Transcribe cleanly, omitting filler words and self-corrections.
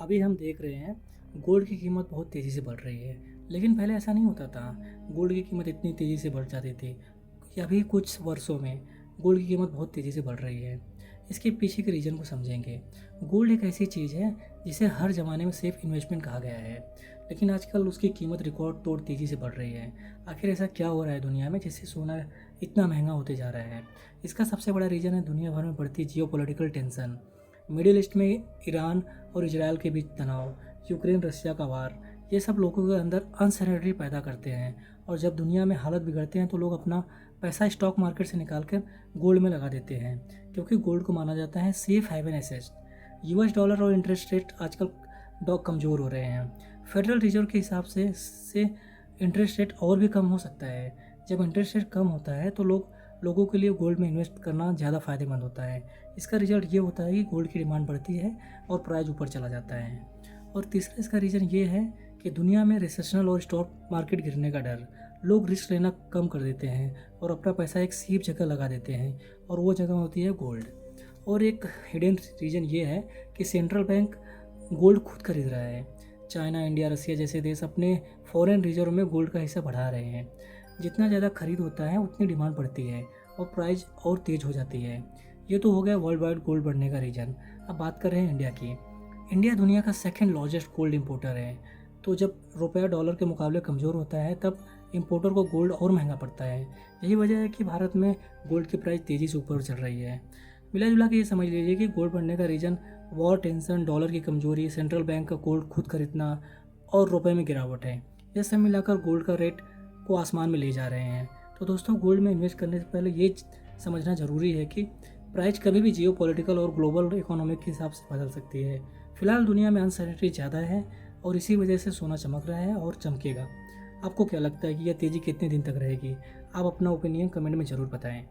अभी हम देख रहे हैं गोल्ड की कीमत बहुत तेज़ी से बढ़ रही है। लेकिन पहले ऐसा नहीं होता था। गोल्ड की कीमत इतनी तेज़ी से बढ़ जाती थी कि अभी कुछ वर्षों में गोल्ड की कीमत बहुत तेज़ी से बढ़ रही है। इसके पीछे के रीज़न को समझेंगे। गोल्ड एक ऐसी चीज़ है जिसे हर ज़माने में सेफ इन्वेस्टमेंट कहा गया है, लेकिन आजकल उसकी कीमत रिकॉर्ड तोड़ तेज़ी से बढ़ रही है। आखिर ऐसा क्या हो रहा है दुनिया में जिससे सोना इतना महंगा होते जा रहा है? इसका सबसे बड़ा रीज़न है दुनिया भर में बढ़ती जियोपॉलिटिकल टेंशन। मिडिल ईस्ट में ईरान और इजराइल के बीच तनाव, यूक्रेन रशिया का वार, ये सब लोगों के अंदर अनसर्टेनिटी पैदा करते हैं। और जब दुनिया में हालत बिगड़ते हैं तो लोग अपना पैसा स्टॉक मार्केट से निकाल कर गोल्ड में लगा देते हैं, क्योंकि गोल्ड को माना जाता है safe haven asset. US dollar और इंटरेस्ट रेट आजकल डॉग कमज़ोर हो रहे हैं। फेडरल रिजर्व के हिसाब से इंटरेस्ट रेट और भी कम हो सकता है। जब इंटरेस्ट रेट कम होता है तो लोगों के लिए गोल्ड में इन्वेस्ट करना ज़्यादा फायदेमंद होता है। इसका रिजल्ट ये होता है कि गोल्ड की डिमांड बढ़ती है और प्राइस ऊपर चला जाता है। और तीसरा इसका रीज़न ये है कि दुनिया में रिसेशनल और स्टॉक मार्केट गिरने का डर, लोग रिस्क लेना कम कर देते हैं और अपना पैसा एक सेफ जगह लगा देते हैं, और वो जगह होती है गोल्ड। और एक हिडन रीज़न ये है कि सेंट्रल बैंक गोल्ड खुद खरीद रहा है। चाइना, इंडिया, रसिया जैसे देश अपने फॉरेन रिजर्व में गोल्ड का हिस्सा बढ़ा रहे हैं। जितना ज़्यादा खरीद होता है उतनी डिमांड बढ़ती है और प्राइस और तेज़ हो जाती है। ये तो हो गया वर्ल्ड वाइड गोल्ड बढ़ने का रीज़न। अब बात कर रहे हैं इंडिया की। इंडिया दुनिया का सेकंड लार्जेस्ट गोल्ड इंपोर्टर है। तो जब रुपया डॉलर के मुकाबले कमज़ोर होता है तब इंपोर्टर को गोल्ड और महंगा पड़ता है। यही वजह है कि भारत में गोल्ड की प्राइस तेज़ी से ऊपर चल रही है। मिला जुला के ये समझ लीजिए कि गोल्ड बढ़ने का रीज़न वॉर टेंशन, डॉलर की कमजोरी, सेंट्रल बैंक का गोल्ड खुद खरीदना और रुपए में गिरावट है। ये सब मिलाकर गोल्ड का रेट को आसमान में ले जा रहे हैं। तो दोस्तों, गोल्ड में इन्वेस्ट करने से पहले ये समझना ज़रूरी है कि प्राइस कभी भी जियो पॉलिटिकल और ग्लोबल इकोनॉमिक के हिसाब से बदल सकती है। फिलहाल दुनिया में अनसर्टेनिटी ज़्यादा है और इसी वजह से सोना चमक रहा है और चमकेगा। आपको क्या लगता है कि यह तेज़ी कितने दिन तक रहेगी? आप अपना ओपिनियन कमेंट में ज़रूर बताएं।